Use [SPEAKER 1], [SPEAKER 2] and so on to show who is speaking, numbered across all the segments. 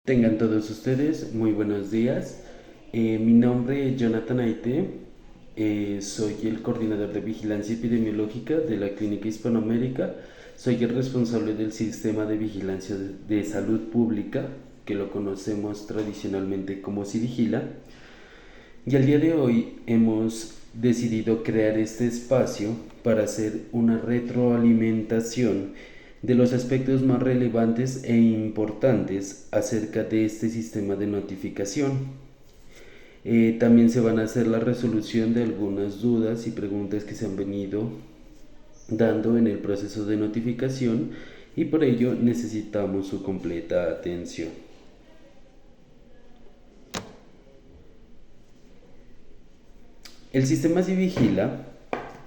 [SPEAKER 1] Tengan todos ustedes muy buenos días. Mi nombre es Jonathan Aite. Soy el coordinador de vigilancia epidemiológica de la Clínica Hispanoamérica. Soy el responsable del sistema de vigilancia de salud pública, que lo conocemos tradicionalmente como Civigila. Y al día de hoy hemos decidido crear este espacio para hacer una retroalimentación de los aspectos más relevantes e importantes acerca de este sistema de notificación. También se van a hacer la resolución de algunas dudas y preguntas que se han venido dando en el proceso de notificación y por ello necesitamos su completa atención. El sistema Civigila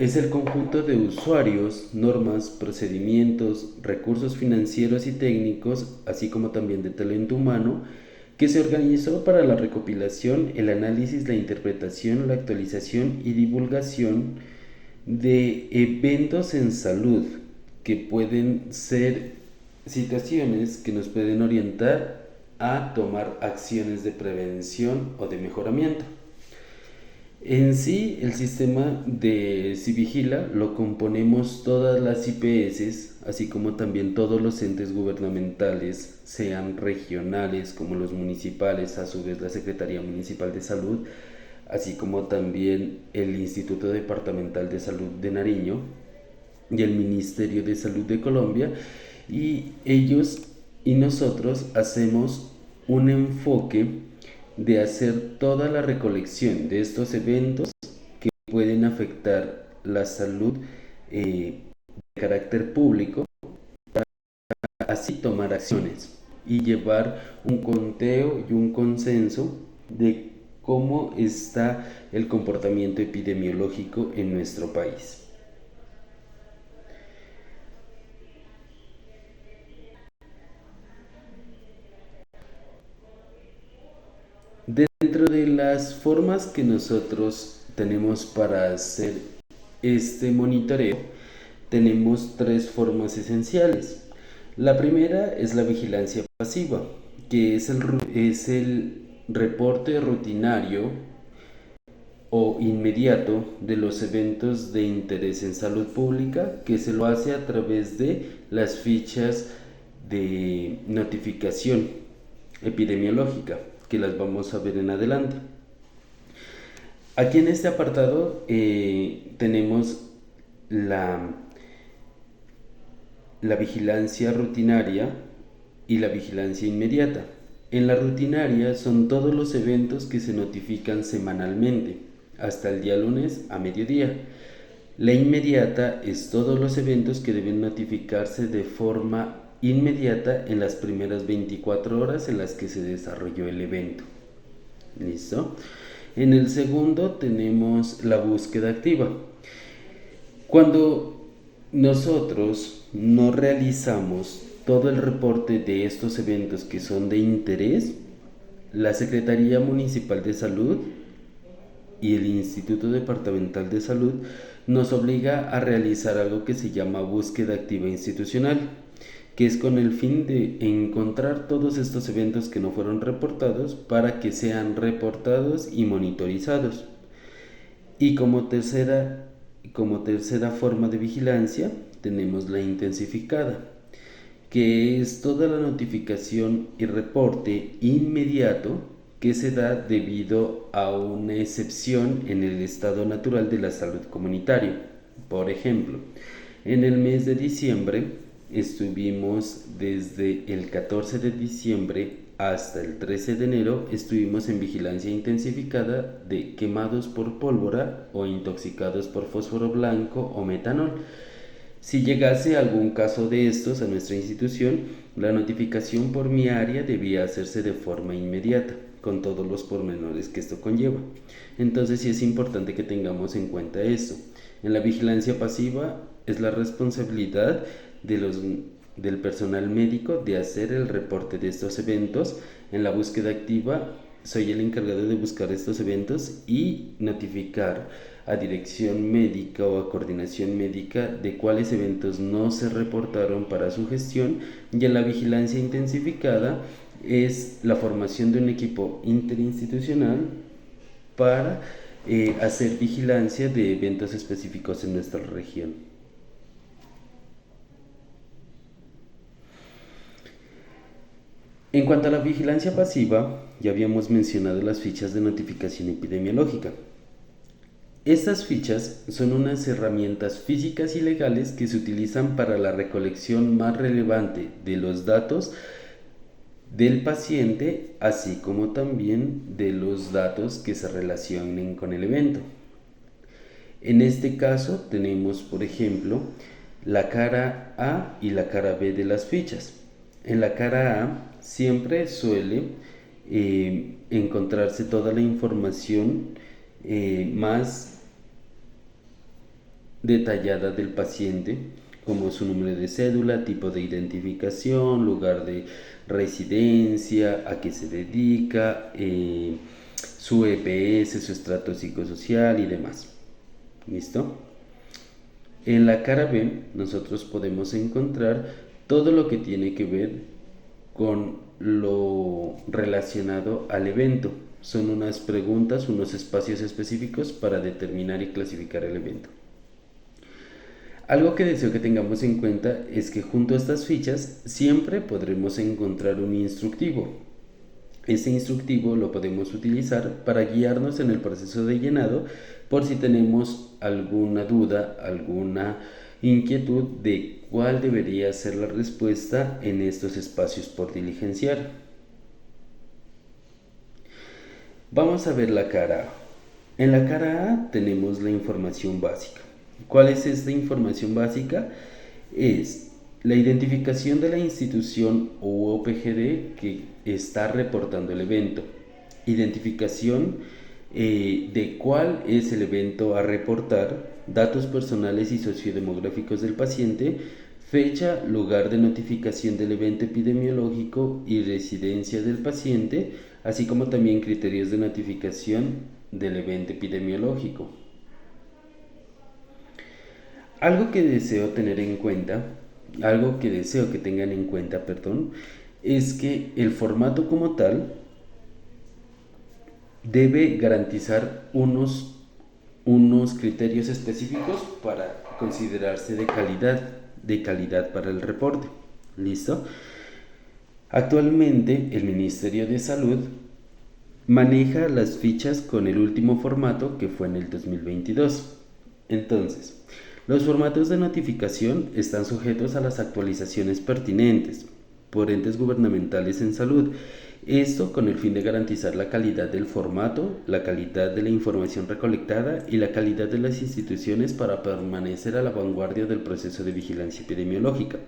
[SPEAKER 1] es el conjunto de usuarios, normas, procedimientos, recursos financieros y técnicos, así como también de talento humano, que se organizó para la recopilación, el análisis, la interpretación, la actualización y divulgación de eventos en salud que pueden ser situaciones que nos pueden orientar a tomar acciones de prevención o de mejoramiento. En sí, el sistema de Civigila lo componemos todas las IPS, así como también todos los entes gubernamentales, sean regionales como los municipales, a su vez la Secretaría Municipal de Salud, así como también el Instituto Departamental de Salud de Nariño y el Ministerio de Salud de Colombia, y ellos y nosotros hacemos un enfoque de hacer toda la recolección de estos eventos que pueden afectar la salud de carácter público, así tomar acciones y llevar un conteo y un consenso de cómo está el comportamiento epidemiológico en nuestro país. Dentro de las formas que nosotros tenemos para hacer este monitoreo, tenemos tres formas esenciales. La primera es la vigilancia pasiva, que es el reporte rutinario o inmediato de los eventos de interés en salud pública, que se lo hace a través de las fichas de notificación epidemiológica, que las vamos a ver en adelante. Aquí en este apartado tenemos la, la vigilancia rutinaria y la vigilancia inmediata. En la rutinaria son todos los eventos que se notifican semanalmente, hasta el día lunes a mediodía. La inmediata es todos los eventos que deben notificarse de forma inmediata en las primeras 24 horas en las que se desarrolló el evento. ¿Listo? En el segundo tenemos la búsqueda activa. Cuando nosotros no realizamos todo el reporte de estos eventos que son de interés, la Secretaría Municipal de Salud y el Instituto Departamental de Salud nos obliga a realizar algo que se llama búsqueda activa institucional, que es con el fin de encontrar todos estos eventos que no fueron reportados para que sean reportados y monitorizados. Y como tercera forma de vigilancia tenemos la intensificada, que es toda la notificación y reporte inmediato que se da debido a una excepción en el estado natural de la salud comunitaria. Por ejemplo, en el mes de diciembre estuvimos desde el 14 de diciembre hasta el 13 de enero estuvimos en vigilancia intensificada de quemados por pólvora o intoxicados por fósforo blanco o metanol. Si llegase algún caso de estos a nuestra institución, la notificación por mi área debía hacerse de forma inmediata, con todos los pormenores que esto conlleva. Entonces sí es importante que tengamos en cuenta esto. En la vigilancia pasiva es la responsabilidad del personal médico de hacer el reporte de estos eventos. En la búsqueda activa soy el encargado de buscar estos eventos y notificar a dirección médica o a coordinación médica de cuáles eventos no se reportaron para su gestión, y en la vigilancia intensificada es la formación de un equipo interinstitucional para hacer vigilancia de eventos específicos en nuestra región. En cuanto a la vigilancia pasiva, ya habíamos mencionado las fichas de notificación epidemiológica. Estas fichas son unas herramientas físicas y legales que se utilizan para la recolección más relevante de los datos del paciente, así como también de los datos que se relacionen con el evento. En este caso tenemos, por ejemplo, la cara A y la cara B de las fichas. En la cara A siempre suele encontrarse toda la información más detallada del paciente, como su número de cédula, tipo de identificación, lugar de residencia, a qué se dedica, su EPS, su estrato psicosocial y demás. ¿Listo? En la cara B nosotros podemos encontrar todo lo que tiene que ver con lo relacionado al evento. Son unas preguntas, unos espacios específicos para determinar y clasificar el evento. Algo que deseo que tengamos en cuenta es que junto a estas fichas siempre podremos encontrar un instructivo. Este instructivo lo podemos utilizar para guiarnos en el proceso de llenado por si tenemos alguna duda, alguna inquietud de cuál debería ser la respuesta en estos espacios por diligenciar. Vamos a ver la cara A. En la cara A tenemos la información básica. ¿Cuál es esta información básica? Es la identificación de la institución o OPGD que está reportando el evento, identificación de cuál es el evento a reportar, datos personales y sociodemográficos del paciente, fecha, lugar de notificación del evento epidemiológico y residencia del paciente, así como también criterios de notificación del evento epidemiológico. Algo que deseo tener en cuenta, algo que deseo que tengan en cuenta, es que el formato como tal debe garantizar unos criterios específicos para considerarse de calidad para el reporte. ¿Listo? Actualmente el Ministerio de Salud maneja las fichas con el último formato que fue en el 2022. Entonces, los formatos de notificación están sujetos a las actualizaciones pertinentes por entes gubernamentales en salud. Esto con el fin de garantizar la calidad del formato, la calidad de la información recolectada y la calidad de las instituciones para permanecer a la vanguardia del proceso de vigilancia epidemiológica.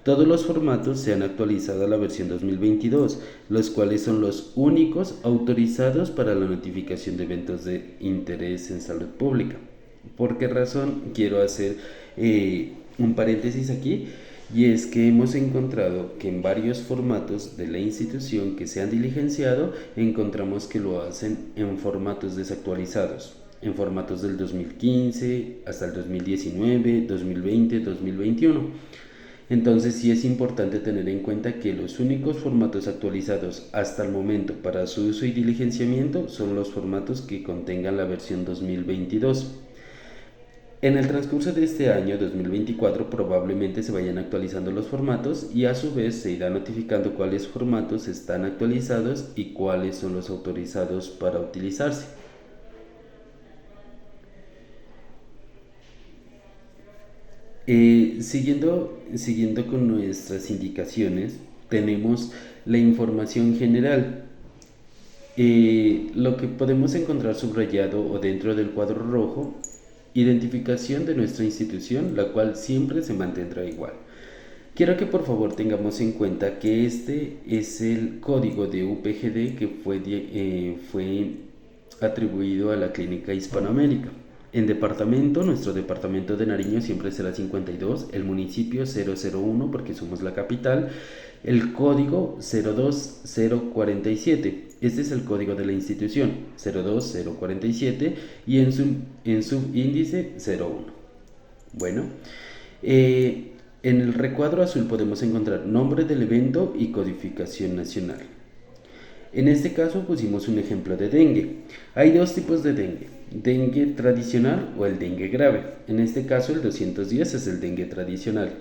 [SPEAKER 1] Todos los formatos se han actualizado a la versión 2022, los cuales son los únicos autorizados para la notificación de eventos de interés en salud pública. ¿Por qué razón quiero hacer un paréntesis aquí? Y es que hemos encontrado que en varios formatos de la institución que se han diligenciado, encontramos que lo hacen en formatos desactualizados, en formatos del 2015 hasta el 2019, 2020, 2021. Entonces sí es importante tener en cuenta que los únicos formatos actualizados hasta el momento para su uso y diligenciamiento son los formatos que contengan la versión 2022. En el transcurso de este año 2024 probablemente se vayan actualizando los formatos y a su vez se irá notificando cuáles formatos están actualizados y cuáles son los autorizados para utilizarse. Siguiendo con nuestras indicaciones, tenemos la información general. Lo que podemos encontrar subrayado o dentro del cuadro rojo, identificación de nuestra institución, la cual siempre se mantendrá igual. Quiero que por favor tengamos en cuenta que este es el código de UPGD que fue atribuido a la Clínica Hispanoamérica. En departamento, nuestro departamento de Nariño siempre será 52, el municipio 001 porque somos la capital, el código 02047. Este es el código de la institución, 02047, y en su índice 01. Bueno, el En el recuadro azul podemos encontrar nombre del evento y codificación nacional. En este caso pusimos un ejemplo de dengue. Hay dos tipos de dengue: dengue tradicional o el dengue grave. En este caso el 210 es el dengue tradicional.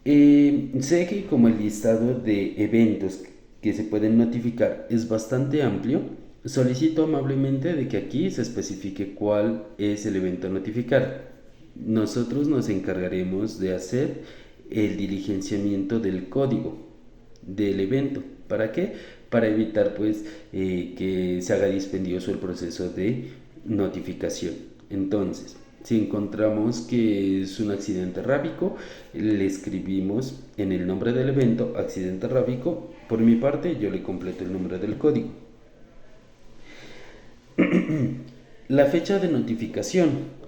[SPEAKER 1] Sé que como el listado de eventos que se pueden notificar es bastante amplio, solicito amablemente de que aquí se especifique cuál es el evento a notificar. Nosotros nos encargaremos de hacer el diligenciamiento del código del evento. ¿Para qué? Para evitar pues que se haga dispendioso el proceso de notificación. Entonces, si encontramos que es un accidente rábico, le escribimos en el nombre del evento accidente rábico. Por mi parte, yo le completo el nombre del código. La fecha de notificación.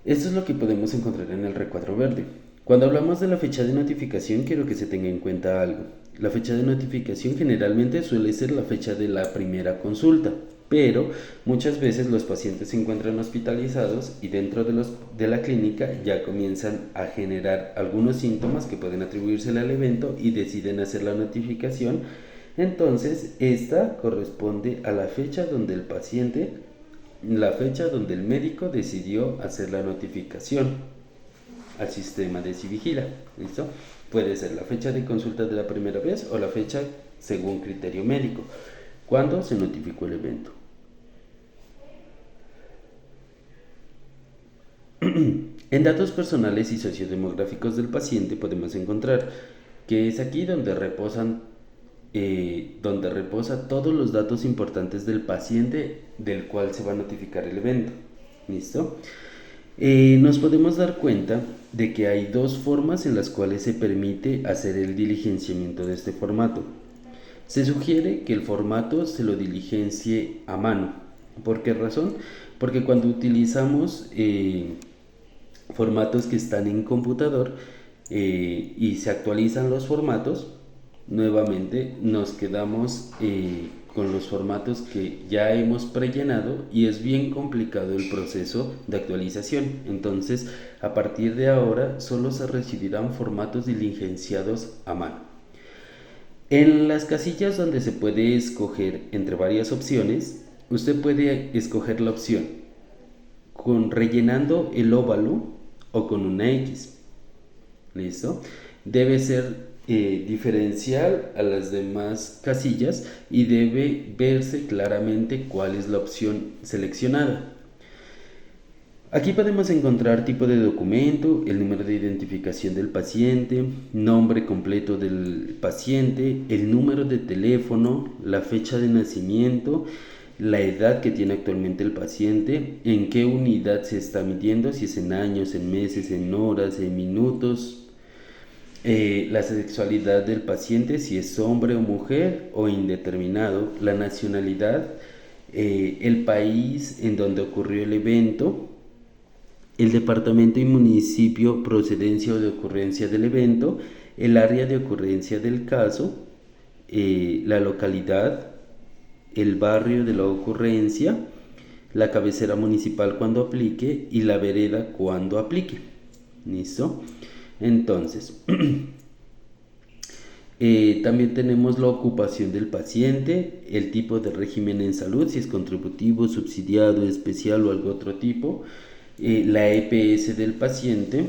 [SPEAKER 1] Esto es lo que podemos encontrar en el recuadro verde. Cuando hablamos de la fecha de notificación, quiero que se tenga en cuenta algo. La fecha de notificación generalmente suele ser la fecha de la primera consulta, pero muchas veces los pacientes se encuentran hospitalizados y dentro de la clínica ya comienzan a generar algunos síntomas que pueden atribuírsele al evento y deciden hacer la notificación. Entonces, esta corresponde a la fecha donde el médico decidió hacer la notificación al sistema de Sivigila. ¿Listo? Puede ser la fecha de consulta de la primera vez o la fecha según criterio médico, cuando se notificó el evento. En datos personales y sociodemográficos del paciente podemos encontrar que es aquí donde reposa todos los datos importantes del paciente del cual se va a notificar el evento. ¿Listo? Nos podemos dar cuenta de que hay dos formas en las cuales se permite hacer el diligenciamiento de este formato. Se sugiere que el formato se lo diligencie a mano. ¿Por qué razón? Porque cuando utilizamos formatos que están en computador y se actualizan los formatos, nuevamente nos quedamos con los formatos que ya hemos prellenado y es bien complicado el proceso de actualización. Entonces, a partir de ahora solo se recibirán formatos diligenciados a mano. En las casillas donde se puede escoger entre varias opciones, usted puede escoger la opción con rellenando el óvalo o con una X. ¿Listo? Debe ser diferencial a las demás casillas y debe verse claramente cuál es la opción seleccionada. Aquí podemos encontrar tipo de documento, el número de identificación del paciente, nombre completo del paciente, el número de teléfono, la fecha de nacimiento, la edad que tiene actualmente el paciente, en qué unidad se está midiendo, si es en años, en meses, en horas, en minutos, la sexualidad del paciente, si es hombre o mujer o indeterminado, la nacionalidad, el país en donde ocurrió el evento, el departamento y municipio, procedencia o de ocurrencia del evento, el área de ocurrencia del caso, la localidad, el barrio de la ocurrencia, la cabecera municipal cuando aplique y la vereda cuando aplique. ¿Listo? Entonces, también tenemos la ocupación del paciente, el tipo de régimen en salud, si es contributivo, subsidiado, especial o algo otro tipo, la EPS del paciente,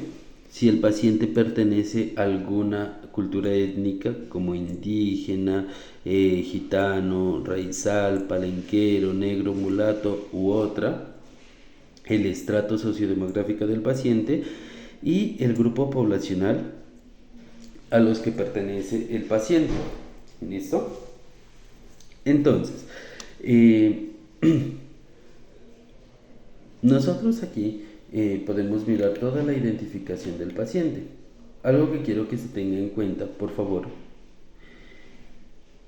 [SPEAKER 1] si el paciente pertenece a alguna cultura étnica como indígena, gitano, raizal, palenquero, negro, mulato u otra, el estrato sociodemográfico del paciente y el grupo poblacional a los que pertenece el paciente. ¿Listo? Entonces, nosotros aquí podemos mirar toda la identificación del paciente. Algo que quiero que se tenga en cuenta, por favor,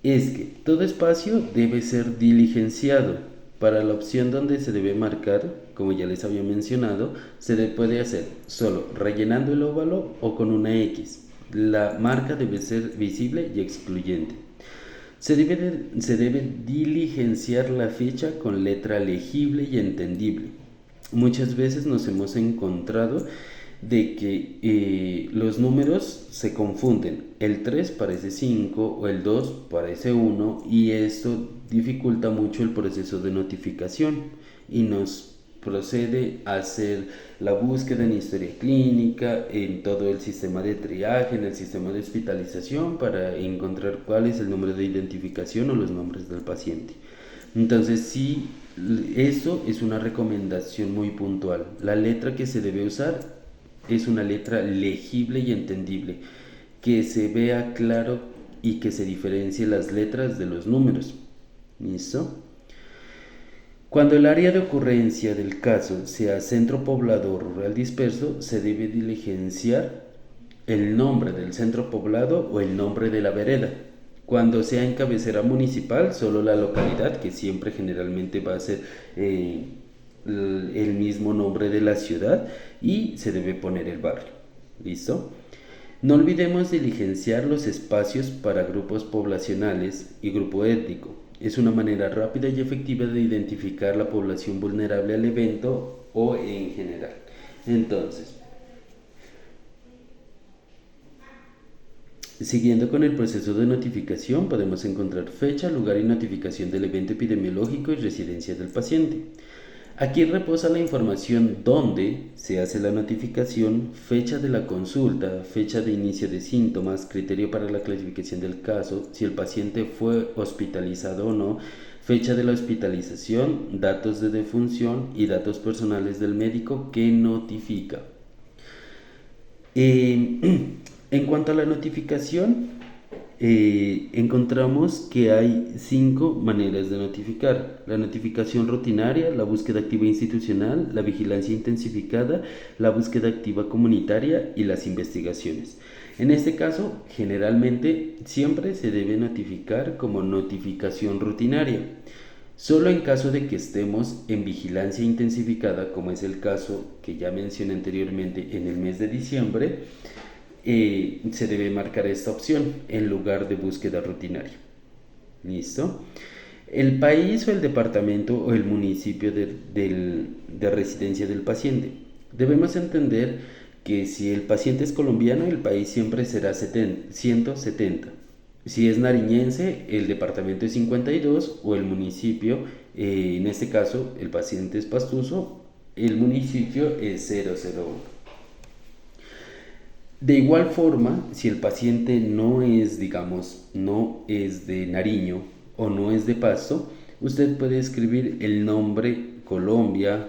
[SPEAKER 1] es que todo espacio debe ser diligenciado. Para la opción donde se debe marcar, como ya les había mencionado, puede hacer solo rellenando el óvalo o con una X. La marca debe ser visible y excluyente. Se debe diligenciar la fecha con letra legible y entendible. Muchas veces nos hemos encontrado de que los números se confunden. El 3 parece 5 o el 2 parece 1 y esto dificulta mucho el proceso de notificación y nos procede a hacer la búsqueda en historia clínica, en todo el sistema de triaje, en el sistema de hospitalización para encontrar cuál es el número de identificación o los nombres del paciente. Entonces, sí, eso es una recomendación muy puntual. La letra que se debe usar es una letra legible y entendible, que se vea claro y que se diferencie las letras de los números. ¿Listo? Cuando el área de ocurrencia del caso sea centro poblado o rural disperso, se debe diligenciar el nombre del centro poblado o el nombre de la vereda. Cuando sea en cabecera municipal, solo la localidad, que siempre generalmente va a ser el mismo nombre de la ciudad, y se debe poner el barrio. ¿Listo? No olvidemos diligenciar los espacios para grupos poblacionales y grupo étnico. Es una manera rápida y efectiva de identificar la población vulnerable al evento o en general. Entonces, siguiendo con el proceso de notificación, podemos encontrar fecha, lugar y notificación del evento epidemiológico y residencia del paciente. Aquí reposa la información donde se hace la notificación, fecha de la consulta, fecha de inicio de síntomas, criterio para la clasificación del caso, si el paciente fue hospitalizado o no, fecha de la hospitalización, datos de defunción y datos personales del médico que notifica. En cuanto a la notificación, encontramos que hay 5 maneras de notificar: la notificación rutinaria, la búsqueda activa institucional, la vigilancia intensificada, la búsqueda activa comunitaria y las investigaciones. En este caso, generalmente siempre se debe notificar como notificación rutinaria. Solo en caso de que estemos en vigilancia intensificada, como es el caso que ya mencioné anteriormente en el mes de diciembre, se debe marcar esta opción en lugar de búsqueda rutinaria. ¿Listo? El país o el departamento o el municipio de residencia del paciente. Debemos entender que si el paciente es colombiano, el país siempre será 170. Si es nariñense, el departamento es 52 o el municipio, en este caso el paciente es pastuso, el municipio es 001. De igual forma, si el paciente no es, digamos, no es de Nariño o no es de Pasto, usted puede escribir el nombre Colombia,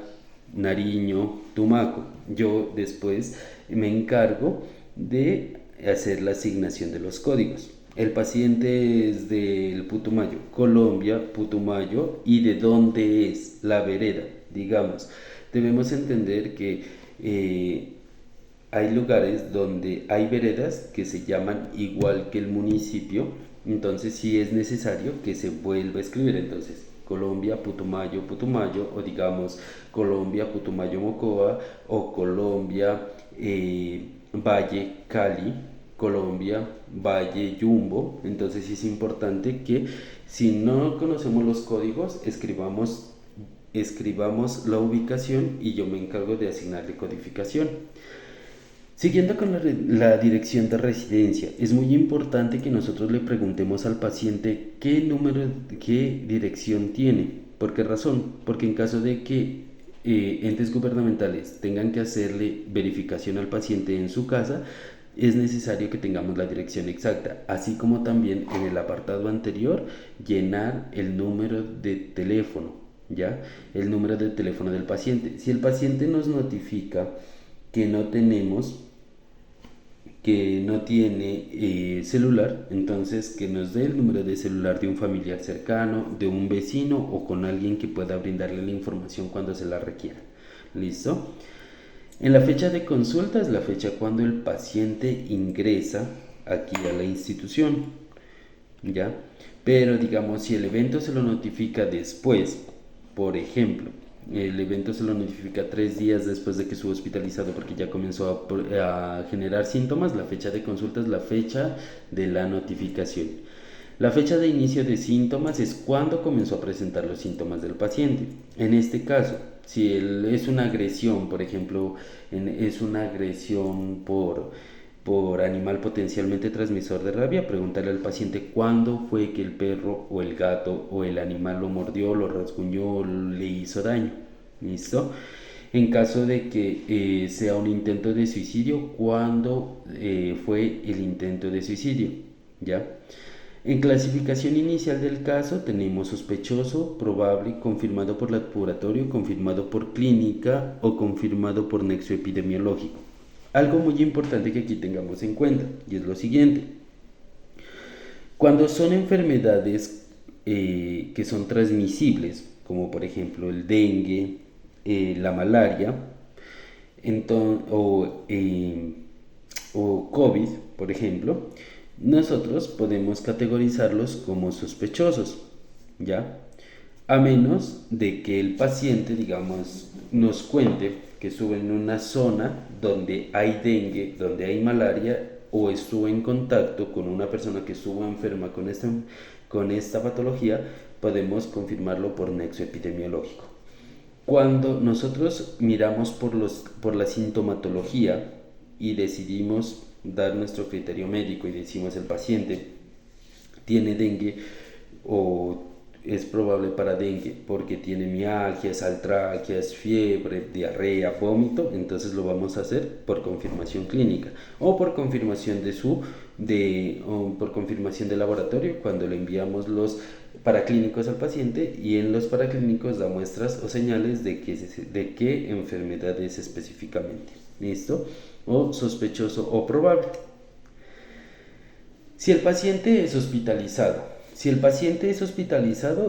[SPEAKER 1] Nariño, Tumaco. Yo después me encargo de hacer la asignación de los códigos. El paciente es del Putumayo, Colombia, Putumayo, y de dónde es la vereda, digamos. Debemos entender que hay lugares donde hay veredas que se llaman igual que el municipio, entonces sí es necesario que se vuelva a escribir. Entonces, Colombia, Putumayo, Putumayo, o digamos Colombia, Putumayo, Mocoa, o Colombia, Valle, Cali, Colombia, Valle, Yumbo. Entonces sí es importante que si no conocemos los códigos, escribamos la ubicación y yo me encargo de asignarle codificación. Siguiendo con la dirección de residencia, es muy importante que nosotros le preguntemos al paciente qué dirección tiene. ¿Por qué razón? Porque en caso de que entes gubernamentales tengan que hacerle verificación al paciente en su casa, es necesario que tengamos la dirección exacta, así como también en el apartado anterior llenar el número de teléfono, ¿ya? El número de teléfono del paciente. Si el paciente nos notifica que no tiene celular, entonces que nos dé el número de celular de un familiar cercano, de un vecino o con alguien que pueda brindarle la información cuando se la requiera. ¿Listo? En la fecha de consulta es la fecha cuando el paciente ingresa aquí a la institución, ¿ya? Pero digamos, si el evento se lo notifica después, por ejemplo, el evento se lo notifica 3 días después de que estuvo hospitalizado porque ya comenzó a generar síntomas, la fecha de consulta es la fecha de la notificación. La fecha de inicio de síntomas es cuando comenzó a presentar los síntomas del paciente. En este caso, Si es una agresión, por ejemplo, es una agresión por animal potencialmente transmisor de rabia, preguntarle al paciente cuándo fue que el perro o el gato o el animal lo mordió, lo rasguñó o le hizo daño. ¿Listo? En caso de que sea un intento de suicidio, ¿cuándo fue el intento de suicidio? ¿Ya? En clasificación inicial del caso tenemos sospechoso, probable, confirmado por laboratorio, confirmado por clínica o confirmado por nexo epidemiológico. Algo muy importante que aquí tengamos en cuenta y es lo siguiente. Cuando son enfermedades que son transmisibles, como por ejemplo el dengue, la malaria, o COVID, por ejemplo, nosotros podemos categorizarlos como sospechosos, ¿ya? A menos de que el paciente, digamos, nos cuente que estuvo en una zona donde hay dengue, donde hay malaria, o estuvo en contacto con una persona que estuvo enferma con esta patología, podemos confirmarlo por nexo epidemiológico. Cuando nosotros miramos por la sintomatología y decidimos dar nuestro criterio médico y decimos el paciente tiene dengue o es probable para dengue porque tiene mialgias, altralgias, fiebre, diarrea, vómito, entonces lo vamos a hacer por confirmación clínica o por confirmación o por confirmación de laboratorio cuando le enviamos los paraclínicos al paciente y en los paraclínicos da muestras o señales de qué enfermedad es específicamente. ¿Listo? O sospechoso o probable. Si el paciente es hospitalizado,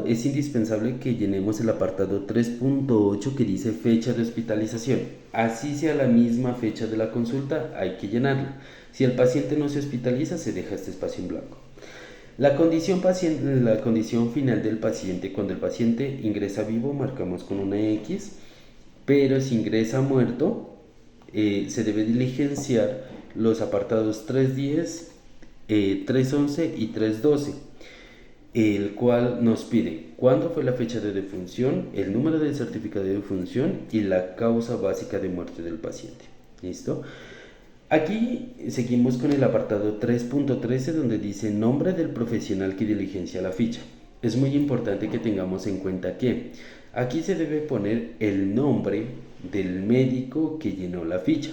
[SPEAKER 1] es indispensable que llenemos el apartado 3.8 que dice fecha de hospitalización. Así sea la misma fecha de la consulta, hay que llenarla. Si el paciente no se hospitaliza, se deja este espacio en blanco. La condición final del paciente, cuando el paciente ingresa vivo, marcamos con una X, pero si ingresa muerto, se debe diligenciar los apartados 3.10, 3.11 y 3.12, el cual nos pide cuándo fue la fecha de defunción, el número del certificado de defunción y la causa básica de muerte del paciente. ¿Listo? Aquí seguimos con el apartado 3.13 donde dice nombre del profesional que diligencia la ficha. Es muy importante que tengamos en cuenta que aquí se debe poner el nombre del médico que llenó la ficha.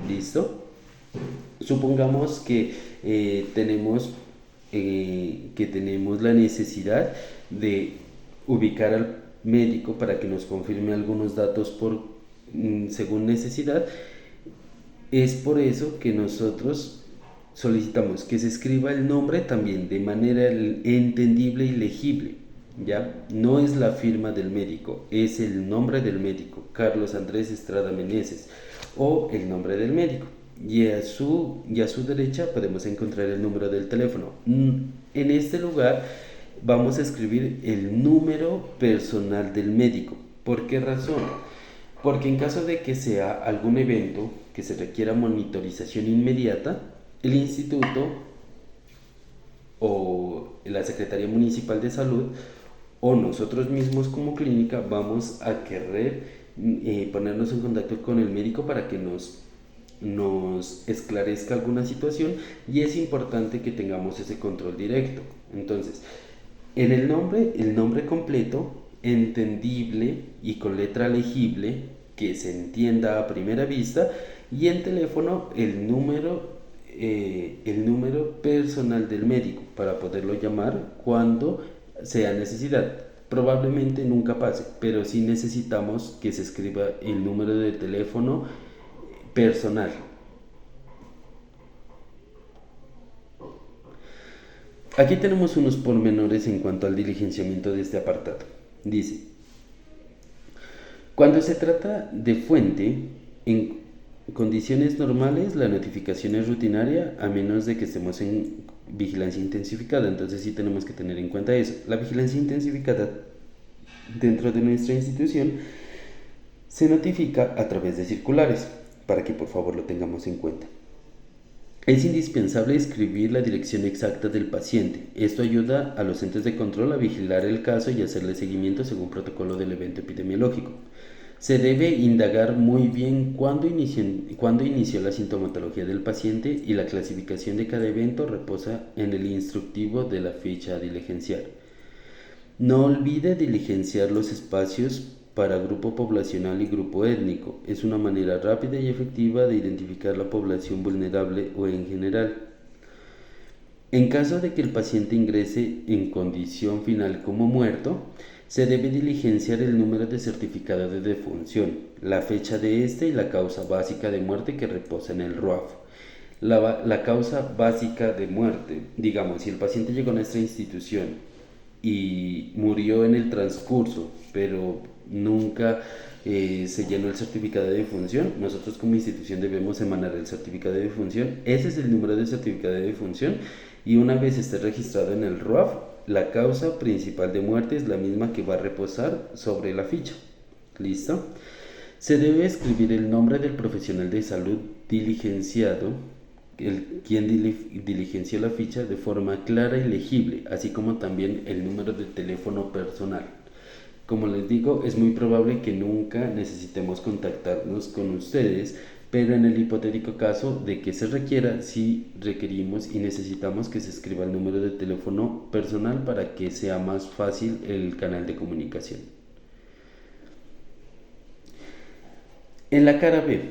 [SPEAKER 1] ¿Listo? Supongamos que tenemos la necesidad de ubicar al médico para que nos confirme algunos datos según necesidad. Es por eso que nosotros solicitamos que se escriba el nombre también de manera entendible y legible. ¿Ya? No es la firma del médico, es el nombre del médico, Carlos Andrés Estrada Meneses, o el nombre del médico. Y a su derecha podemos encontrar el número del teléfono. En este lugar vamos a escribir el número personal del médico. ¿Por qué razón? Porque en caso de que sea algún evento que se requiera monitorización inmediata, el instituto o la Secretaría Municipal de Salud o nosotros mismos como clínica vamos a querer ponernos en contacto con el médico para que nos esclarezca alguna situación y es importante que tengamos ese control directo. Entonces, en el nombre completo, entendible y con letra legible, que se entienda a primera vista, y en teléfono el número personal del médico para poderlo llamar cuando sea necesidad. Probablemente nunca pase, pero sí necesitamos que se escriba el número de teléfono personal. Aquí tenemos unos pormenores en cuanto al diligenciamiento de este apartado. Dice, cuando se trata de fuente, en condiciones normales la notificación es rutinaria a menos de que estemos en vigilancia intensificada. Entonces sí tenemos que tener en cuenta eso. La vigilancia intensificada dentro de nuestra institución se notifica a través de circulares, para que por favor lo tengamos en cuenta. Es indispensable escribir la dirección exacta del paciente. Esto ayuda a los entes de control a vigilar el caso y hacerle seguimiento según protocolo del evento epidemiológico. Se debe indagar muy bien cuándo inició la sintomatología del paciente, y la clasificación de cada evento reposa en el instructivo de la ficha a diligenciar. No olvide diligenciar los espacios para grupo poblacional y grupo étnico. Es una manera rápida y efectiva de identificar la población vulnerable o en general. En caso de que el paciente ingrese en condición final como muerto, se debe diligenciar el número de certificado de defunción, la fecha de este y la causa básica de muerte que reposa en el RUAF. La causa básica de muerte, digamos, si el paciente llegó a nuestra institución y murió en el transcurso, pero nunca se llenó el certificado de defunción, nosotros como institución debemos emanar el certificado de defunción. Ese es el número del certificado de defunción, y una vez esté registrado en el RUAF, la causa principal de muerte es la misma que va a reposar sobre la ficha. ¿Listo? Se debe escribir el nombre del profesional de salud diligenciado, quien diligenció la ficha, de forma clara y legible, así como también el número de teléfono personal. Como les digo, es muy probable que nunca necesitemos contactarnos con ustedes, pero en el hipotético caso de que se requiera, sí requerimos y necesitamos que se escriba el número de teléfono personal para que sea más fácil el canal de comunicación. En la cara B,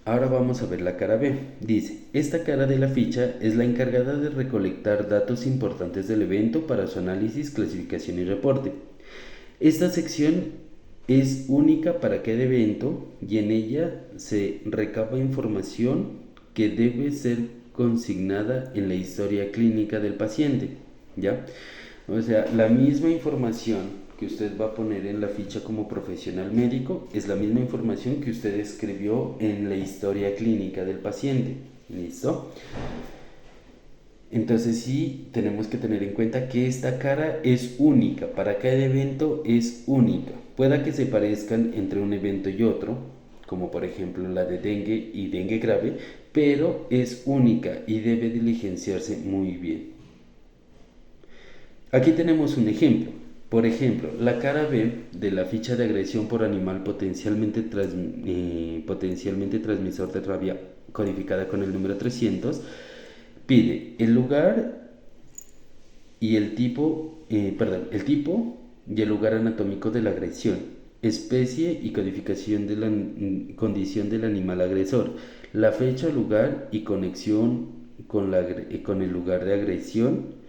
[SPEAKER 1] ahora vamos a ver la cara B. Dice, esta cara de la ficha es la encargada de recolectar datos importantes del evento para su análisis, clasificación y reporte. Esta sección es única para cada evento y en ella se recaba información que debe ser consignada en la historia clínica del paciente, ¿ya? O sea, la misma información que usted va a poner en la ficha como profesional médico es la misma información que usted escribió en la historia clínica del paciente. ¿Listo? Entonces sí tenemos que tener en cuenta que esta cara es única, para cada evento es única. Pueda que se parezcan entre un evento y otro, como por ejemplo la de dengue y dengue grave, pero es única y debe diligenciarse muy bien. Aquí tenemos un ejemplo. Por ejemplo, la cara B de la ficha de agresión por animal potencialmente transmisor de rabia, codificada con el número 300, pide el lugar y el tipo y el lugar anatómico de la agresión, especie y codificación de la condición del animal agresor, la fecha, lugar y conexión con el lugar de agresión,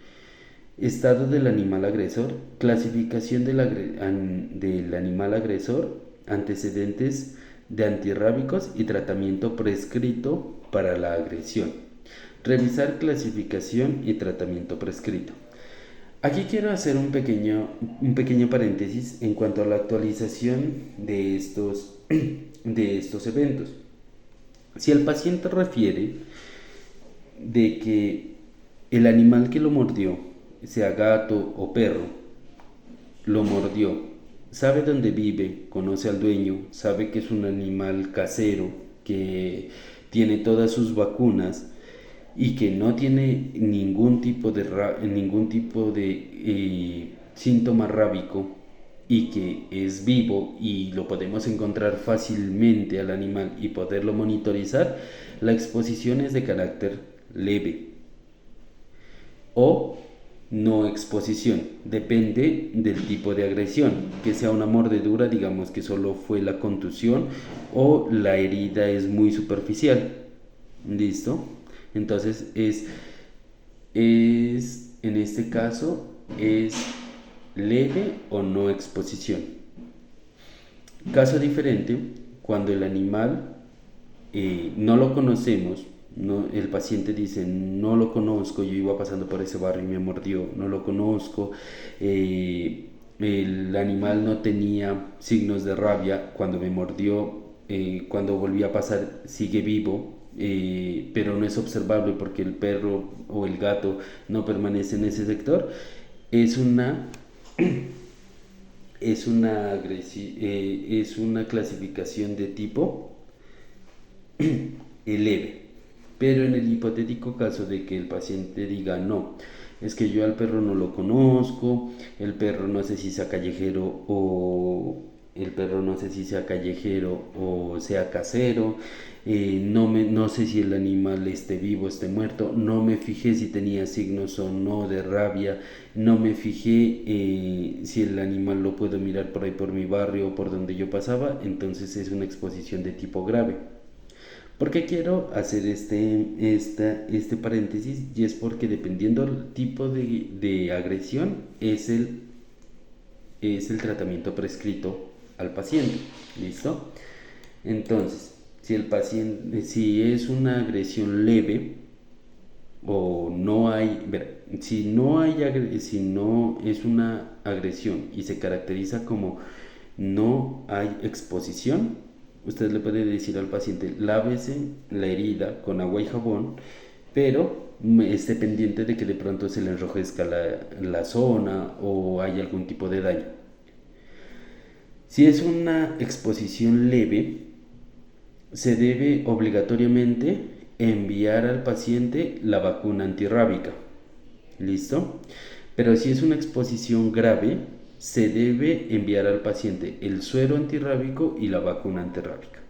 [SPEAKER 1] estado del animal agresor, clasificación del animal agresor, antecedentes de antirrábicos y tratamiento prescrito para la agresión. Revisar clasificación y tratamiento prescrito. Aquí quiero hacer un pequeño paréntesis en cuanto a la actualización de estos eventos. Si el paciente refiere de que el animal que lo mordió, sea gato o perro, lo mordió, sabe dónde vive, conoce al dueño, sabe que es un animal casero, que tiene todas sus vacunas y que no tiene ningún tipo de síntoma rábico, y que es vivo y lo podemos encontrar fácilmente al animal y poderlo monitorizar, la exposición es de carácter leve o no exposición, depende del tipo de agresión, que sea una mordedura, digamos que solo fue la contusión, o la herida es muy superficial. ¿Listo? Entonces en este caso es leve o no exposición. Caso diferente, cuando el animal no lo conocemos, no, el paciente dice, no lo conozco, yo iba pasando por ese barrio y me mordió, no lo conozco, el animal no tenía signos de rabia cuando me mordió, cuando volví a pasar sigue vivo, pero no es observable porque el perro o el gato no permanece en ese sector, es una es una clasificación de tipo leve. Pero en el hipotético caso de que el paciente diga no, es que yo al perro no lo conozco, el perro no sé si sea callejero o el perro no sé si sea callejero o sea casero, no sé si el animal esté vivo, esté muerto, no me fijé si tenía signos o no de rabia, no me fijé si el animal lo puedo mirar por ahí por mi barrio o por donde yo pasaba, entonces es una exposición de tipo grave. ¿Por qué quiero hacer este paréntesis? Y es porque dependiendo del tipo de agresión es el tratamiento prescrito al paciente. ¿Listo? Entonces, si es una agresión leve o no hay, si no es una agresión y se caracteriza como no hay exposición, usted le puede decir al paciente, lávese la herida con agua y jabón, pero esté pendiente de que de pronto se le enrojezca la zona o hay algún tipo de daño. Si es una exposición leve, se debe obligatoriamente enviar al paciente la vacuna antirrábica. ¿Listo? Pero si es una exposición grave, se debe enviar al paciente el suero antirrábico y la vacuna antirrábica.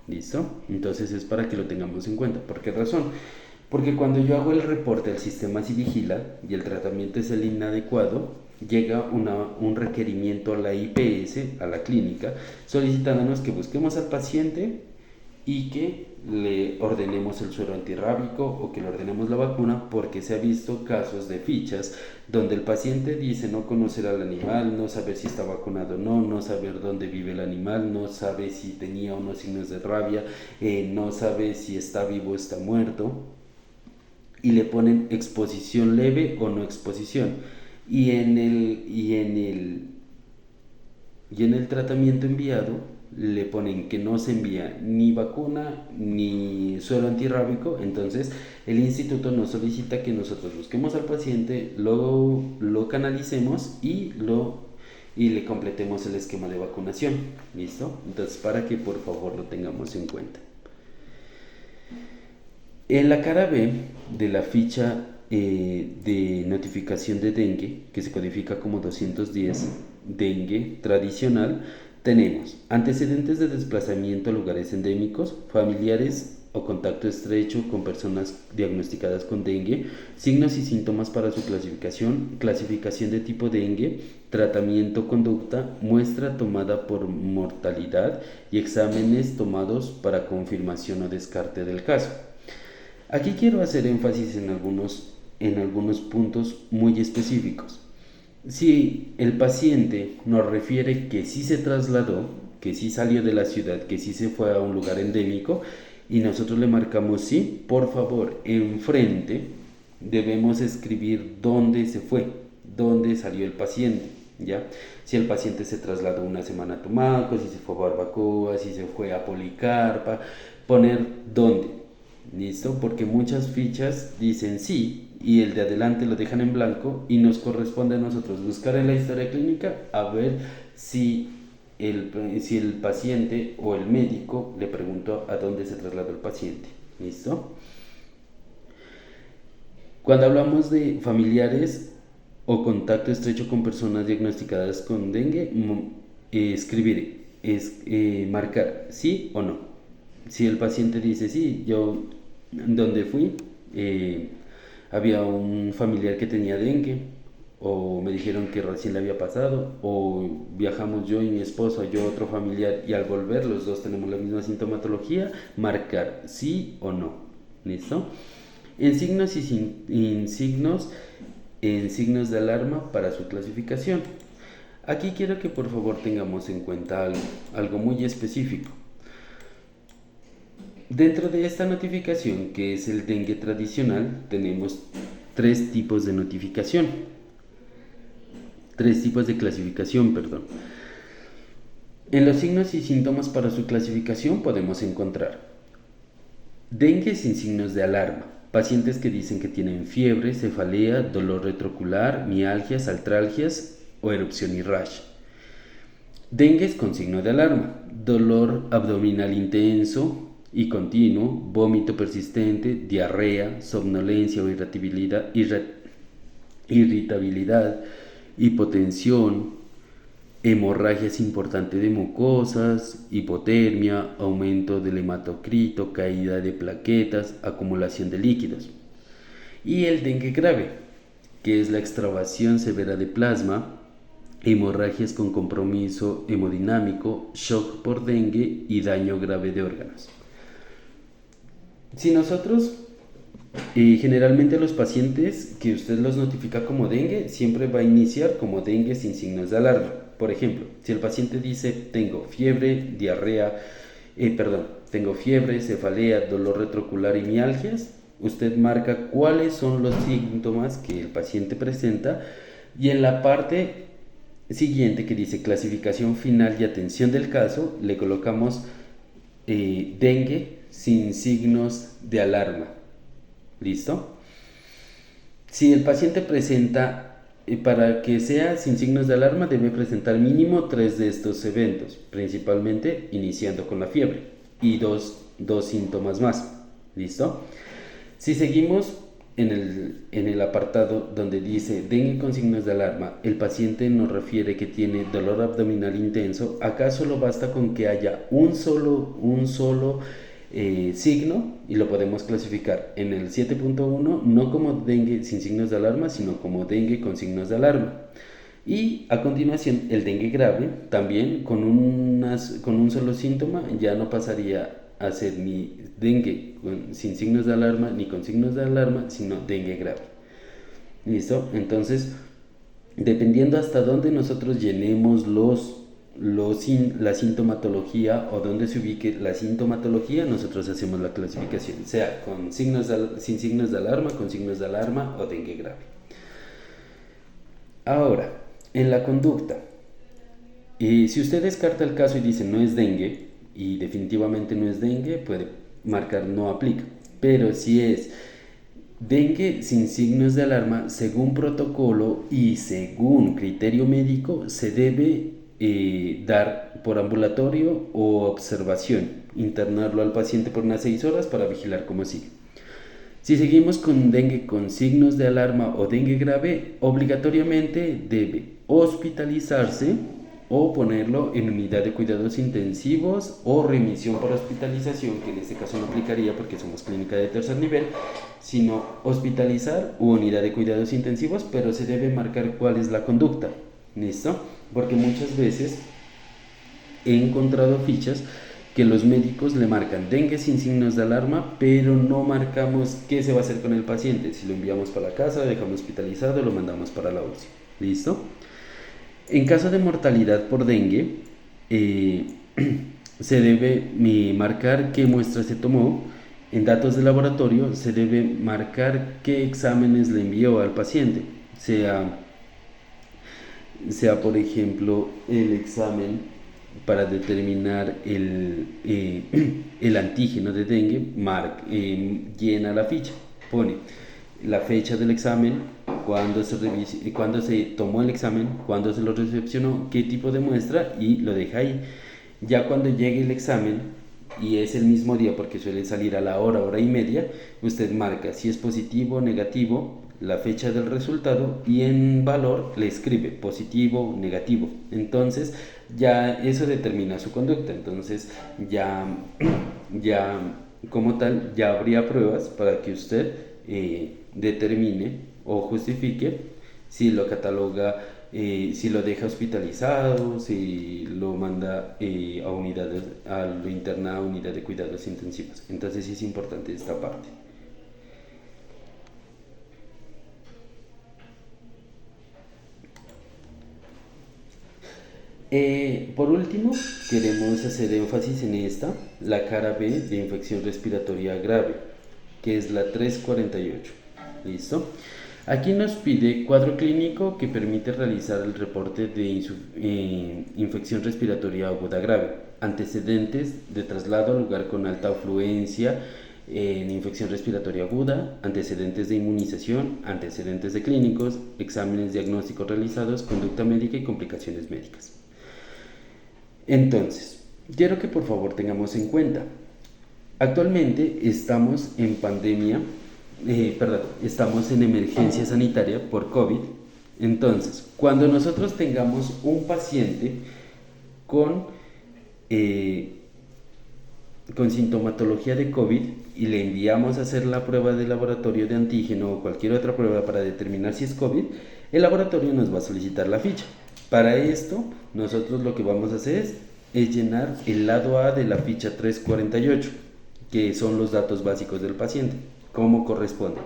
[SPEAKER 1] ¿Listo? Entonces es para que lo tengamos en cuenta. ¿Por qué razón? Porque cuando yo hago el reporte al sistema Vigila y el tratamiento es el inadecuado, llega un requerimiento a la IPS, a la clínica, solicitándonos que busquemos al paciente y que le ordenemos el suero antirrábico o que le ordenemos la vacuna, porque se ha visto casos de fichas donde el paciente dice no conocer al animal, no saber si está vacunado o no, no saber dónde vive el animal, no sabe si tenía o no signos de rabia, no sabe si está vivo o está muerto, y le ponen exposición leve o no exposición. Y en el tratamiento enviado le ponen que no se envía ni vacuna ni suero antirrábico, entonces el instituto nos solicita que nosotros busquemos al paciente, lo canalicemos y le completemos el esquema de vacunación. ¿Listo? Entonces, para que por favor lo tengamos en cuenta. En la cara B de la ficha de notificación de dengue, que se codifica como 210, dengue tradicional, tenemos antecedentes de desplazamiento a lugares endémicos, familiares o contacto estrecho con personas diagnosticadas con dengue, signos y síntomas para su clasificación, clasificación de tipo dengue, tratamiento, conducta, muestra tomada por mortalidad y exámenes tomados para confirmación o descarte del caso. Aquí quiero hacer énfasis en algunos puntos muy específicos. Si el paciente nos refiere que sí se trasladó, que sí salió de la ciudad, que sí se fue a un lugar endémico y nosotros le marcamos sí, por favor, enfrente debemos escribir dónde se fue, dónde salió el paciente, ¿ya? Si el paciente se trasladó una semana a Tumaco, si se fue a Barbacoa, si se fue a Policarpa, poner dónde. ¿Listo? Porque muchas fichas dicen sí y el de adelante lo dejan en blanco y nos corresponde a nosotros buscar en la historia clínica a ver si el paciente o el médico le preguntó a dónde se trasladó el paciente. ¿Listo? Cuando hablamos de familiares o contacto estrecho con personas diagnosticadas con dengue, escribir es marcar sí o no. Si el paciente dice sí, yo donde fui había un familiar que tenía dengue, o me dijeron que recién le había pasado, o viajamos yo y mi esposo, yo otro familiar, y al volver los dos tenemos la misma sintomatología, marcar sí o no. ¿Listo? En signos en signos de alarma para su clasificación. Aquí quiero que por favor tengamos en cuenta algo muy específico. Dentro de esta notificación, que es el dengue tradicional, tenemos tres tipos de notificación. Tres tipos de clasificación, perdón. En los signos y síntomas para su clasificación podemos encontrar dengue sin signos de alarma. Pacientes que dicen que tienen fiebre, cefalea, dolor retrocular, mialgias, artralgias o erupción y rash. Dengue con signo de alarma. Dolor abdominal intenso, y continuo, vómito persistente, diarrea, somnolencia o irritabilidad, hipotensión, hemorragias importantes de mucosas, hipotermia, aumento del hematocrito, caída de plaquetas, acumulación de líquidos. Y el dengue grave, que es la extravasación severa de plasma, hemorragias con compromiso hemodinámico, shock por dengue y daño grave de órganos. Si nosotros, generalmente los pacientes que usted los notifica como dengue, siempre va a iniciar como dengue sin signos de alarma. Por ejemplo, si el paciente dice tengo fiebre, tengo fiebre, cefalea, dolor retrocular y mialgias, usted marca cuáles son los síntomas que el paciente presenta y en la parte siguiente que dice clasificación final y atención del caso, le colocamos dengue sin signos de alarma. ¿Listo? Si el paciente presenta, para que sea sin signos de alarma, debe presentar mínimo 3 de estos eventos, principalmente iniciando con la fiebre y dos síntomas más. ¿Listo? Si seguimos en el apartado donde dice dengue con signos de alarma, el paciente nos refiere que tiene dolor abdominal intenso, acá solo basta con que haya un solo signo y lo podemos clasificar en el 7.1 no como dengue sin signos de alarma, sino como dengue con signos de alarma. Y a continuación el dengue grave, también con un solo síntoma, ya no pasaría a ser ni dengue sin signos de alarma ni con signos de alarma, sino dengue grave. ¿Listo? Entonces, dependiendo hasta dónde nosotros llenemos la sintomatología o donde se ubique la sintomatología, nosotros hacemos la clasificación, sea sin signos de alarma, con signos de alarma o dengue grave. Ahora, en la conducta, si usted descarta el caso y dice no es dengue, y definitivamente no es dengue, puede marcar no aplica. Pero si es dengue sin signos de alarma, según protocolo y según criterio médico, se debe dar por ambulatorio o observación, internarlo al paciente por unas 6 horas para vigilar cómo sigue. Si seguimos con dengue con signos de alarma o dengue grave, obligatoriamente debe hospitalizarse o ponerlo en unidad de cuidados intensivos o remisión por hospitalización, que en este caso no aplicaría porque somos clínica de tercer nivel, sino hospitalizar u unidad de cuidados intensivos, pero se debe marcar cuál es la conducta. ¿Listo? Porque muchas veces he encontrado fichas que los médicos le marcan dengue sin signos de alarma, pero no marcamos qué se va a hacer con el paciente, si lo enviamos para la casa, dejamos hospitalizado, lo mandamos para la UCI. ¿Listo? En caso de mortalidad por dengue, se debe marcar qué muestra se tomó. En datos de laboratorio se debe marcar qué exámenes le envió al paciente, sea por ejemplo el examen para determinar el antígeno de dengue, llena la ficha, pone la fecha del examen, cuándo se tomó el examen, cuándo se lo recepcionó, qué tipo de muestra y lo deja ahí. Ya cuando llegue el examen, y es el mismo día porque suele salir a la hora y media, usted marca si es positivo o negativo, la fecha del resultado y en valor le escribe positivo o negativo. Entonces ya eso determina su conducta. Entonces ya como tal ya habría pruebas para que usted determine o justifique si lo cataloga, si lo deja hospitalizado, si lo manda lo interna a unidad de cuidados intensivos. Entonces sí es importante esta parte. Por último, queremos hacer énfasis en la cara B de infección respiratoria grave, que es la 348. ¿Listo? Aquí nos pide cuadro clínico que permite realizar el reporte de infección respiratoria aguda grave, antecedentes de traslado al lugar con alta afluencia en infección respiratoria aguda, antecedentes de inmunización, antecedentes de clínicos, exámenes diagnósticos realizados, conducta médica y complicaciones médicas. Entonces, quiero que por favor tengamos en cuenta, Actualmente estamos en pandemia, estamos en emergencia sanitaria por COVID. Entonces, cuando nosotros tengamos un paciente con, eh, con sintomatología de COVID y le enviamos a hacer la prueba de laboratorio de antígeno o cualquier otra prueba para determinar si es COVID, el laboratorio nos va a solicitar la ficha. Para esto, nosotros lo que vamos a hacer es llenar el lado A de la ficha 348, que son los datos básicos del paciente, como corresponde,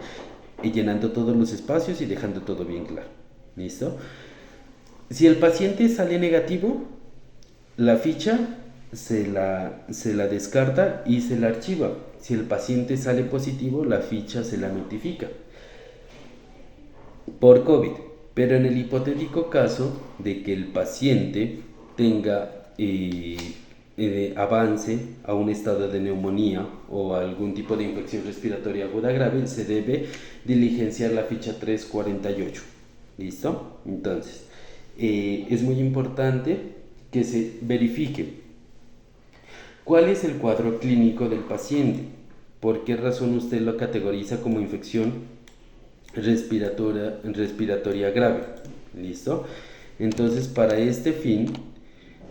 [SPEAKER 1] y llenando todos los espacios y dejando todo bien claro. ¿Listo? Si el paciente sale negativo, la ficha se la descarta y se la archiva. Si el paciente sale positivo, la ficha se la notifica por COVID. Pero en el hipotético caso de que el paciente tenga avance a un estado de neumonía o algún tipo de infección respiratoria aguda grave, se debe diligenciar la ficha 348. ¿Listo? Entonces, es muy importante que se verifique cuál es el cuadro clínico del paciente, por qué razón usted lo categoriza como infección respiratoria grave. ¿Listo? Entonces, para este fin,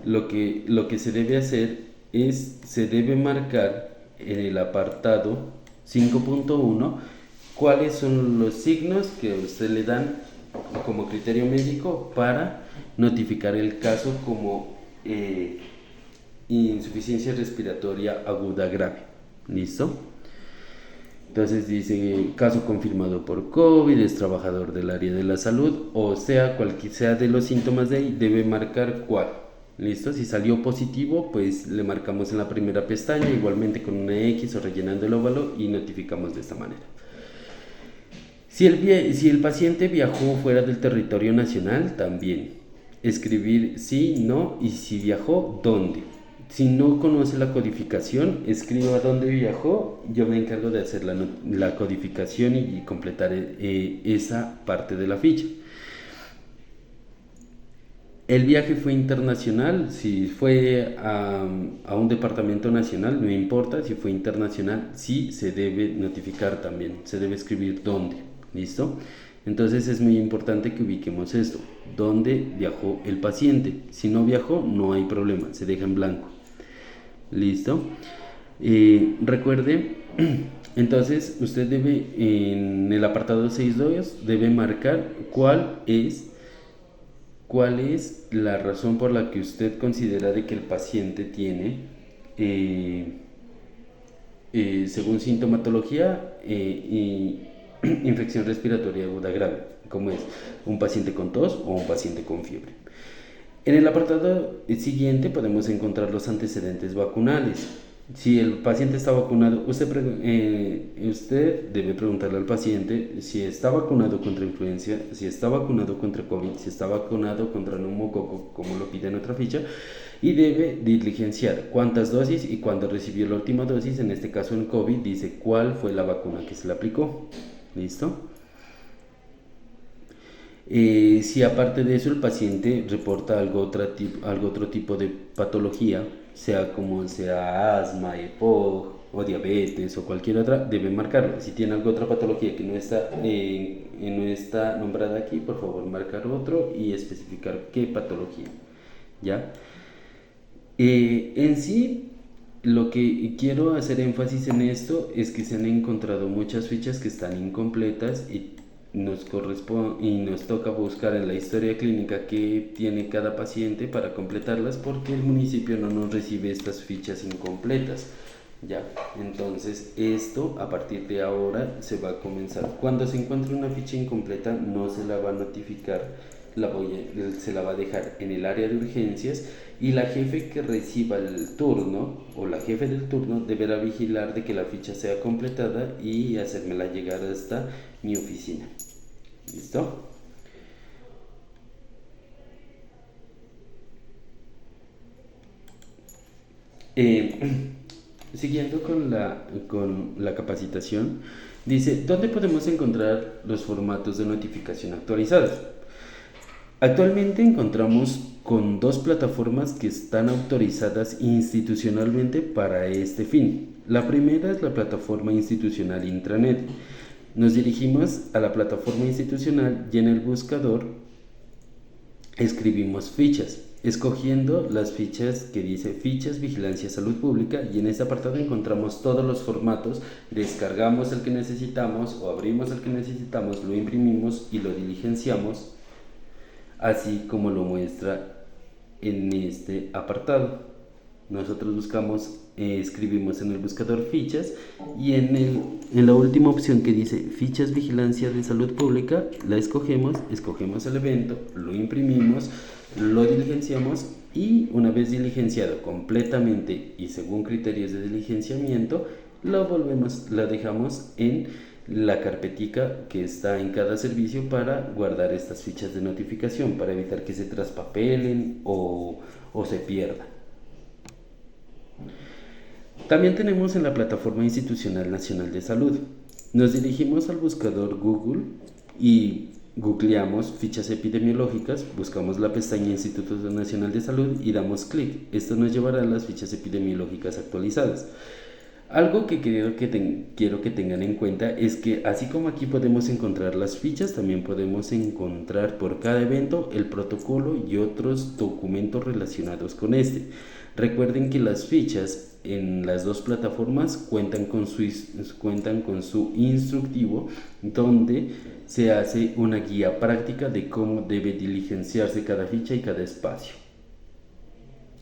[SPEAKER 1] lo que se debe hacer es, se debe marcar en el apartado 5.1 cuáles son los signos que usted le dan como criterio médico para notificar el caso como insuficiencia respiratoria aguda grave. ¿Listo? Entonces dice, caso confirmado por COVID, es trabajador del área de la salud, o sea, cualquier sea de los síntomas de ahí, debe marcar cuál. ¿Listo? Si salió positivo, pues le marcamos en la primera pestaña, igualmente con una X o rellenando el óvalo, y notificamos de esta manera. Si el paciente viajó fuera del territorio nacional, también escribir sí, no, y si viajó, dónde. Si no conoce la codificación, escriba dónde viajó, yo me encargo de hacer la codificación y completar esa parte de la ficha. El viaje fue internacional, si fue a un departamento nacional, no importa, si fue internacional, sí se debe notificar también, se debe escribir dónde. ¿Listo? Entonces es muy importante que ubiquemos esto, dónde viajó el paciente. Si no viajó, no hay problema, se deja en blanco. ¿Listo? Recuerde, entonces usted debe, en el apartado 6.2, debe marcar cuál es la razón por la que usted considera de que el paciente tiene, según sintomatología, infección respiratoria aguda grave, como es un paciente con tos o un paciente con fiebre. En el apartado siguiente podemos encontrar los antecedentes vacunales. Si el paciente está vacunado, usted debe preguntarle al paciente si está vacunado contra influenza, si está vacunado contra COVID, si está vacunado contra neumococo, como lo pide en otra ficha, y debe diligenciar cuántas dosis y cuándo recibió la última dosis. En este caso en COVID dice cuál fue la vacuna que se le aplicó. ¿Listo? Si aparte de eso el paciente reporta algo otro tipo de patología, sea como sea asma, EPOC o diabetes o cualquier otra, debe marcarlo. Si tiene alguna otra patología que no está nombrada aquí, por favor marcar otro y especificar qué patología. ¿Ya? En sí, lo que quiero hacer énfasis en esto es que se han encontrado muchas fichas que están incompletas y nos toca buscar en la historia clínica que tiene cada paciente para completarlas, porque el municipio no nos recibe estas fichas incompletas. Ya, entonces esto a partir de ahora se va a comenzar. Cuando se encuentre una ficha incompleta, no se la va a notificar, se la va a dejar en el área de urgencias, y la jefe que reciba el turno o la jefe del turno deberá vigilar de que la ficha sea completada y hacérmela llegar hasta mi oficina. ¿Listo? Siguiendo con la capacitación, dice, ¿dónde podemos encontrar los formatos de notificación actualizados? Actualmente encontramos con dos plataformas que están autorizadas institucionalmente para este fin. La primera es la plataforma institucional Intranet. Nos dirigimos a la plataforma institucional y en el buscador escribimos fichas, escogiendo las fichas que dice fichas vigilancia salud pública, y en este apartado encontramos todos los formatos. Descargamos el que necesitamos o abrimos el que necesitamos, lo imprimimos y lo diligenciamos, así como lo muestra en este apartado. Nosotros buscamos, escribimos en el buscador fichas, y en la última opción que dice fichas vigilancia de salud pública, la escogemos el evento, lo imprimimos, lo diligenciamos, y una vez diligenciado completamente y según criterios de diligenciamiento, la dejamos en la carpetica que está en cada servicio para guardar estas fichas de notificación, para evitar que se traspapelen o se pierdan. También tenemos en la plataforma institucional nacional de salud. Nos dirigimos al buscador Google y googleamos fichas epidemiológicas, buscamos la pestaña Instituto Nacional de Salud y damos clic. Esto nos llevará a las fichas epidemiológicas actualizadas. Algo que quiero que tengan en cuenta es que así como aquí podemos encontrar las fichas, también podemos encontrar por cada evento el protocolo y otros documentos relacionados con este. Recuerden que las fichas en las dos plataformas cuentan con su instructivo, donde se hace una guía práctica de cómo debe diligenciarse cada ficha y cada espacio.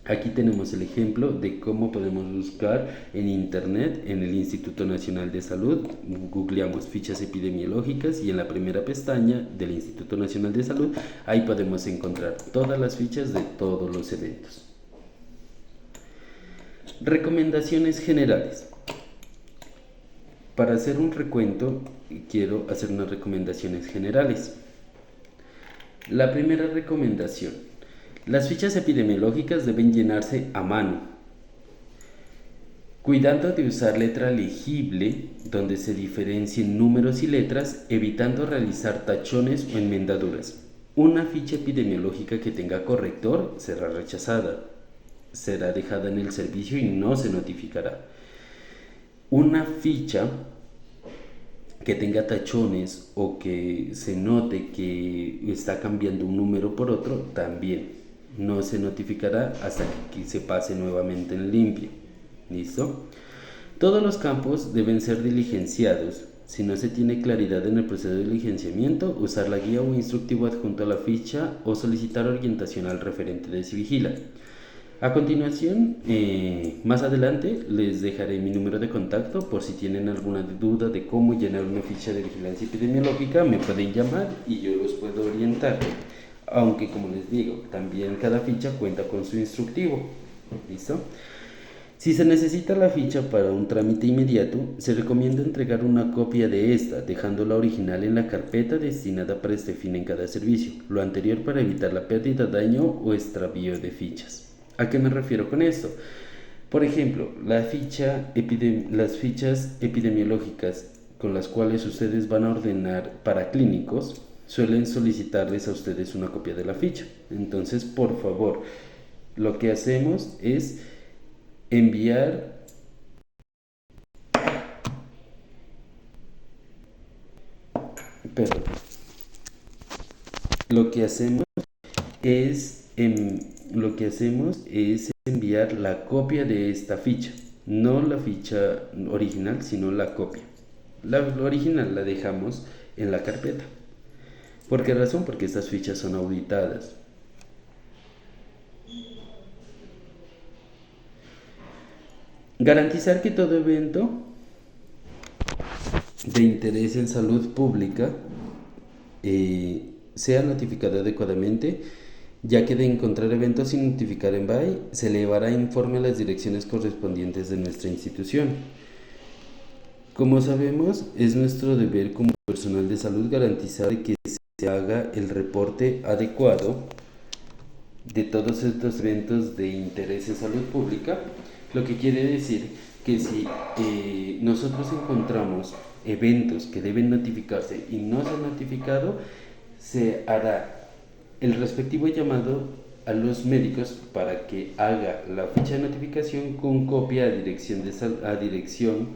[SPEAKER 1] Aquí tenemos el ejemplo de cómo podemos buscar en internet en el Instituto Nacional de Salud. Googleamos fichas epidemiológicas y en la primera pestaña del Instituto Nacional de Salud, ahí podemos encontrar todas las fichas de todos los eventos. Recomendaciones generales. Para hacer un recuento, quiero hacer unas recomendaciones generales. La primera recomendación: las fichas epidemiológicas deben llenarse a mano, cuidando de usar letra legible donde se diferencien números y letras, evitando realizar tachones o enmendaduras. Una ficha epidemiológica que tenga corrector será rechazada, será dejada en el servicio y no se notificará. Una ficha que tenga tachones o que se note que está cambiando un número por otro, también no se notificará hasta que se pase nuevamente en limpio. ¿Listo? Todos los campos deben ser diligenciados. Si no se tiene claridad en el proceso de diligenciamiento, usar la guía o instructivo adjunto a la ficha o solicitar orientación al referente de Civigila. A continuación, más adelante, les dejaré mi número de contacto por si tienen alguna duda de cómo llenar una ficha de vigilancia epidemiológica. Me pueden llamar y yo los puedo orientar. Aunque, como les digo, también cada ficha cuenta con su instructivo. ¿Listo? Si se necesita la ficha para un trámite inmediato, se recomienda entregar una copia de esta, dejando la original en la carpeta destinada para este fin en cada servicio. Lo anterior para evitar la pérdida, daño o extravío de fichas. ¿A qué me refiero con esto? Por ejemplo, las fichas epidemiológicas con las cuales ustedes van a ordenar para clínicos suelen solicitarles a ustedes una copia de la ficha. Entonces, por favor, lo que hacemos es enviar lo que hacemos es enviar la copia de esta ficha, no la ficha original, sino la copia. La original la dejamos en la carpeta. ¿Por qué razón? Porque estas fichas son auditadas. Garantizar que todo evento de interés en salud pública sea notificado adecuadamente, ya que de encontrar eventos sin notificar en BAI, se elevará informe a las direcciones correspondientes de nuestra institución. Como sabemos, es nuestro deber como personal de salud garantizar que se haga el reporte adecuado de todos estos eventos de interés en salud pública, lo que quiere decir que si nosotros encontramos eventos que deben notificarse y no se han notificado, se hará el respectivo llamado a los médicos para que haga la ficha de notificación con copia a a dirección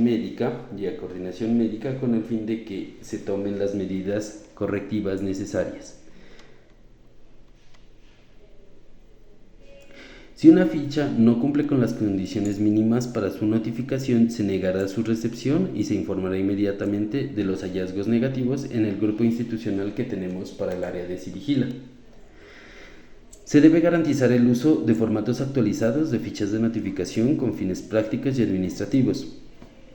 [SPEAKER 1] médica y a coordinación médica con el fin de que se tomen las medidas correctivas necesarias. Si una ficha no cumple con las condiciones mínimas para su notificación, se negará su recepción y se informará inmediatamente de los hallazgos negativos en el grupo institucional que tenemos para el área de Civigila. Se debe garantizar el uso de formatos actualizados de fichas de notificación con fines prácticos y administrativos.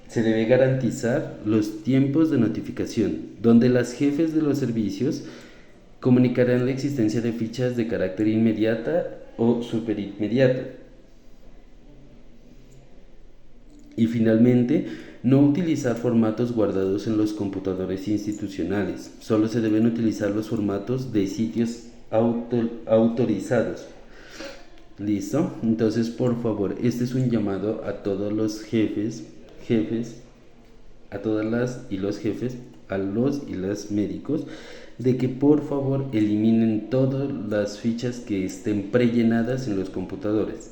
[SPEAKER 1] Se debe garantizar los tiempos de notificación, donde las jefes de los servicios comunicarán la existencia de fichas de carácter inmediata o superinmediata. Y finalmente, no utilizar formatos guardados en los computadores institucionales. Solo se deben utilizar los formatos de sitios autorizados. ¿Listo? Entonces, por favor, este es un llamado a todos los jefes, a todas las y los jefes, a los y las médicos, de que por favor eliminen todas las fichas que estén prellenadas en los computadores.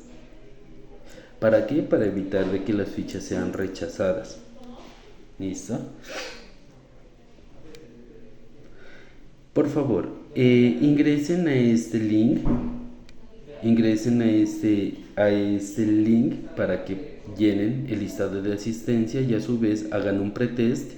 [SPEAKER 1] ¿Para qué? Para evitar de que las fichas sean rechazadas. ¿Listo? Por favor, ingresen a este link. Ingresen a este link para que llenen el listado de asistencia y a su vez hagan un pretest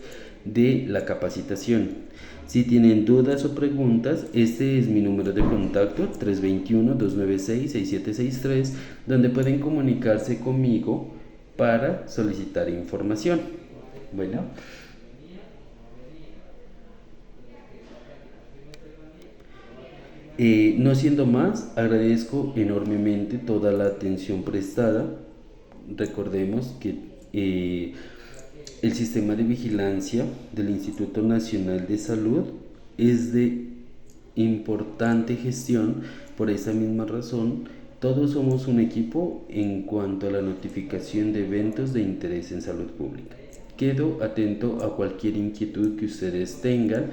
[SPEAKER 1] de la capacitación. Si tienen dudas o preguntas, este es mi número de contacto, 321-296-6763, donde pueden comunicarse conmigo para solicitar información. Bueno. No siendo más, agradezco enormemente toda la atención prestada. Recordemos que el sistema de vigilancia del Instituto Nacional de Salud es de importante gestión. Por esa misma razón, todos somos un equipo en cuanto a la notificación de eventos de interés en salud pública. Quedo atento a cualquier inquietud que ustedes tengan,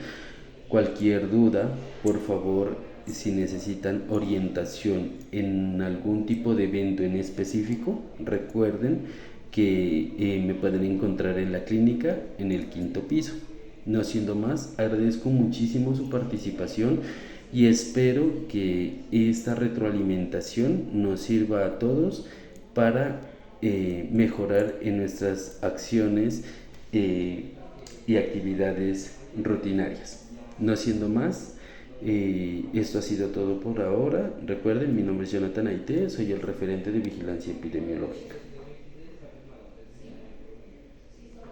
[SPEAKER 1] cualquier duda, por favor. Si necesitan orientación en algún tipo de evento en específico, recuerden que me pueden encontrar en la clínica en el 5º piso. No siendo más, agradezco muchísimo su participación y espero que esta retroalimentación nos sirva a todos para mejorar en nuestras acciones y actividades rutinarias. No siendo más, esto ha sido todo por ahora. Recuerden, mi nombre es Jonathan Aite, soy el referente de vigilancia epidemiológica.